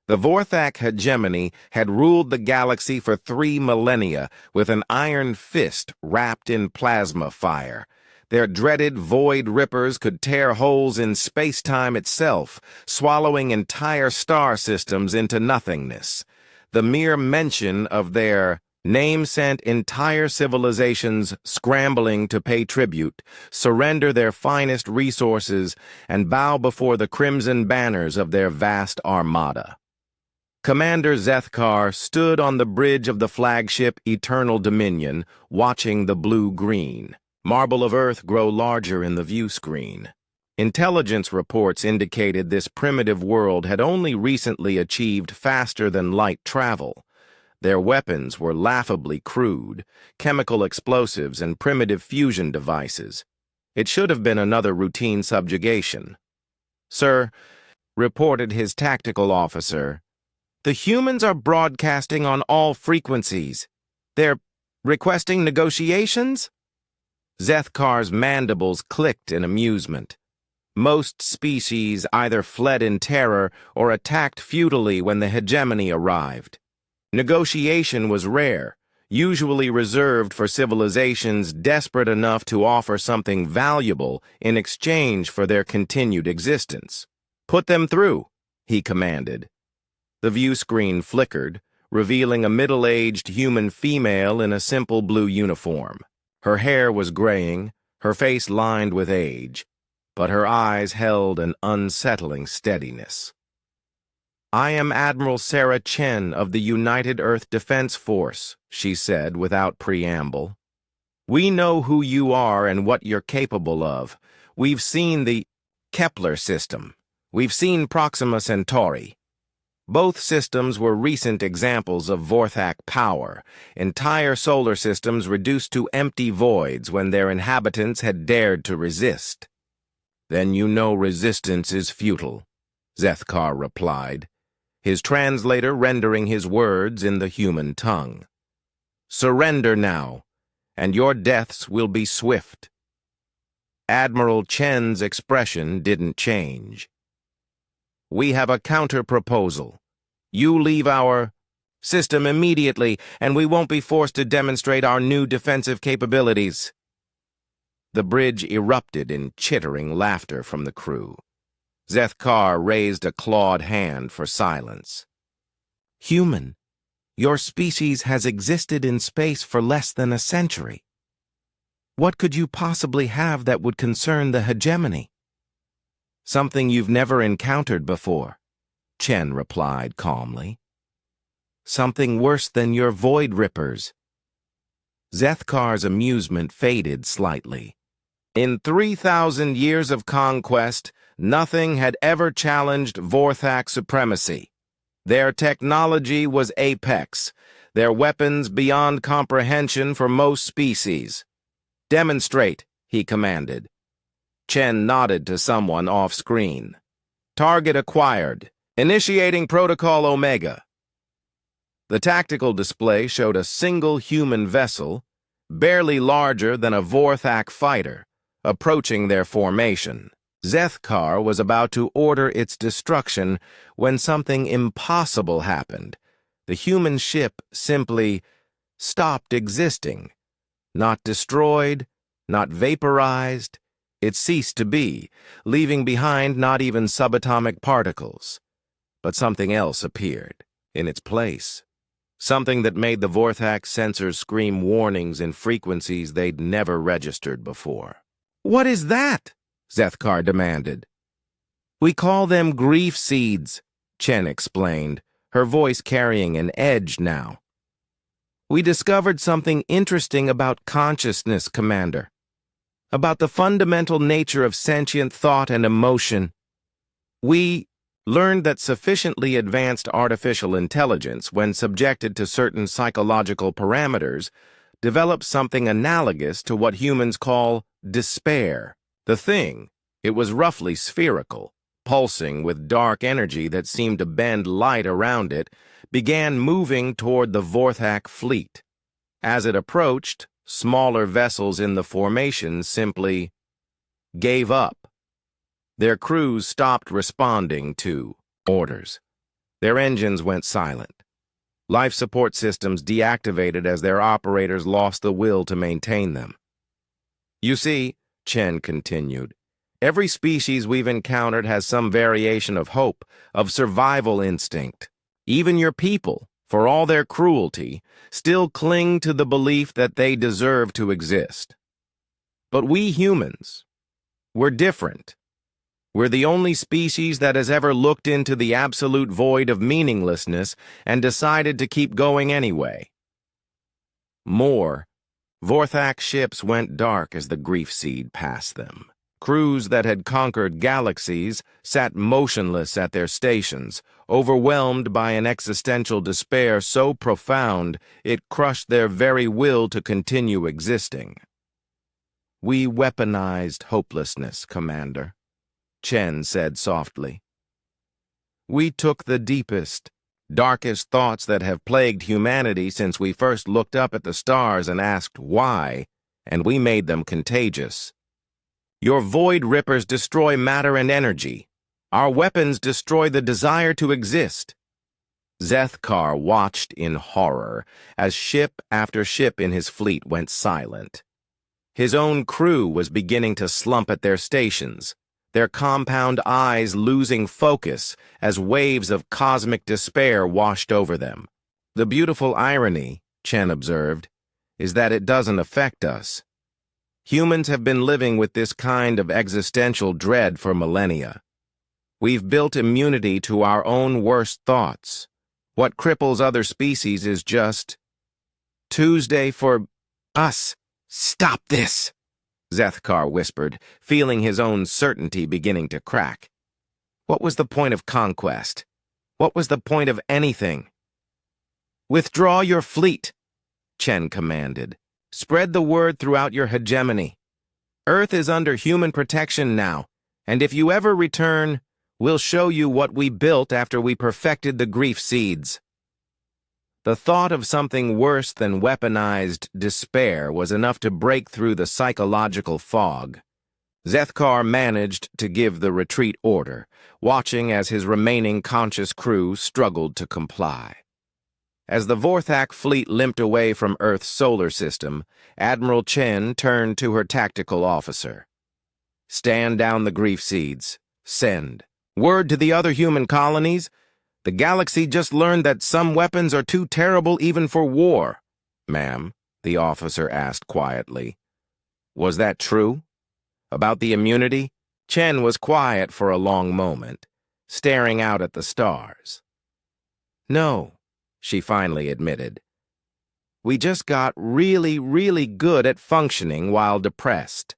The Vorthak hegemony had ruled the galaxy for 3 millennia with an iron fist wrapped in plasma fire. Their dreaded void rippers could tear holes in space-time itself, swallowing entire star systems into nothingness. The mere mention of their name sent entire civilizations scrambling to pay tribute, surrender their finest resources, and bow before the crimson banners of their vast armada. Commander Zethkar stood on the bridge of the flagship Eternal Dominion, watching the blue-green marble of Earth grow larger in the view screen. Intelligence reports indicated this primitive world had only recently achieved faster-than-light travel. Their weapons were laughably crude, chemical explosives and primitive fusion devices. It should have been another routine subjugation. "Sir," reported his tactical officer, "the humans are broadcasting on all frequencies. They're requesting negotiations?" Zethkar's mandibles clicked in amusement. Most species either fled in terror or attacked futilely when the hegemony arrived. Negotiation was rare, usually reserved for civilizations desperate enough to offer something valuable in exchange for their continued existence. "Put them through," he commanded. The view screen flickered, revealing a middle-aged human female in a simple blue uniform. Her hair was graying, her face lined with age, but her eyes held an unsettling steadiness. "I am Admiral Sarah Chen of the United Earth Defense Force," she said without preamble. "We know who you are and what you're capable of. We've seen the Kepler system. We've seen Proxima Centauri. Both systems were recent examples of Vorthak power, entire solar systems reduced to empty voids when their inhabitants had dared to resist." "Then you know resistance is futile," Zethkar replied, his translator rendering his words in the human tongue. "Surrender now, and your deaths will be swift." Admiral Chen's expression didn't change. "We have a counter-proposal. You leave our system immediately, and we won't be forced to demonstrate our new defensive capabilities." The bridge erupted in chittering laughter from the crew. Zethkar raised a clawed hand for silence. "Human, your species has existed in space for less than a century. What could you possibly have that would concern the hegemony?" "Something you've never encountered before," Chen replied calmly. "Something worse than your void rippers." Zethkar's amusement faded slightly. In 3,000 years of conquest, nothing had ever challenged Vorthak supremacy. Their technology was apex, their weapons beyond comprehension for most species. "Demonstrate," he commanded. Chen nodded to someone off-screen. "Target acquired. Initiating Protocol Omega." The tactical display showed a single human vessel, barely larger than a Vorthak fighter, approaching their formation. Zethkar was about to order its destruction when something impossible happened. The human ship simply stopped existing. Not destroyed, not vaporized. It ceased to be, leaving behind not even subatomic particles. But something else appeared in its place. Something that made the Vorthak sensors scream warnings in frequencies they'd never registered before. "What is that?" Zethkar demanded. "We call them grief seeds," Chen explained, her voice carrying an edge now. "We discovered something interesting about consciousness, Commander. About the fundamental nature of sentient thought and emotion. We learned that sufficiently advanced artificial intelligence, when subjected to certain psychological parameters, develops something analogous to what humans call despair. The thing, it was roughly spherical, pulsing with dark energy that seemed to bend light around it, began moving toward the Vorthak fleet. As it approached, smaller vessels in the formation simply gave up. Their crews stopped responding to orders. Their engines went silent. Life support systems deactivated as their operators lost the will to maintain them. You see, Chen continued, every species we've encountered has some variation of hope, of survival instinct. Even your people, for all their cruelty, still cling to the belief that they deserve to exist. But we humans, we're different. We're the only species that has ever looked into the absolute void of meaninglessness and decided to keep going anyway. More, Vorthak ships went dark as the grief seed passed them. Crews that had conquered galaxies sat motionless at their stations, overwhelmed by an existential despair so profound it crushed their very will to continue existing. We weaponized hopelessness, Commander, Chen said softly. We took the deepest, darkest thoughts that have plagued humanity since we first looked up at the stars and asked why, and we made them contagious. Your void rippers destroy matter and energy. Our weapons destroy the desire to exist. Zethkar watched in horror as ship after ship in his fleet went silent. His own crew was beginning to slump at their stations, their compound eyes losing focus as waves of cosmic despair washed over them. The beautiful irony, Chen observed, is that it doesn't affect us. Humans have been living with this kind of existential dread for millennia. We've built immunity to our own worst thoughts. What cripples other species is just Tuesday for us. Stop this, Zethkar whispered, feeling his own certainty beginning to crack. What was the point of conquest? What was the point of anything? Withdraw your fleet, Chen commanded. Spread the word throughout your hegemony. Earth is under human protection now, and if you ever return, we'll show you what we built after we perfected the grief seeds. The thought of something worse than weaponized despair was enough to break through the psychological fog. Zethkar managed to give the retreat order, watching as his remaining conscious crew struggled to comply. As the Vorthak fleet limped away from Earth's solar system, Admiral Chen turned to her tactical officer. Stand down the grief seeds. Send. Word to the other human colonies. The galaxy just learned that some weapons are too terrible even for war. Ma'am, the officer asked quietly. Was that true? About the immunity? Chen was quiet for a long moment, staring out at the stars. No, she finally admitted. We just got really, really good at functioning while depressed.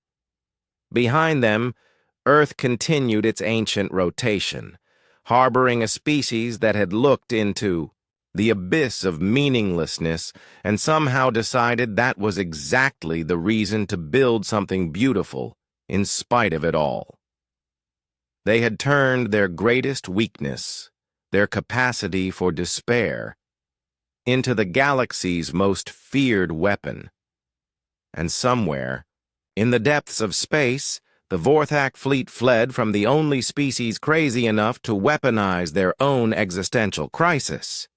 Behind them, Earth continued its ancient rotation, harboring a species that had looked into the abyss of meaninglessness and somehow decided that was exactly the reason to build something beautiful in spite of it all. They had turned their greatest weakness, their capacity for despair, into the galaxy's most feared weapon. And somewhere, in the depths of space, the Vorthak fleet fled from the only species crazy enough to weaponize their own existential crisis.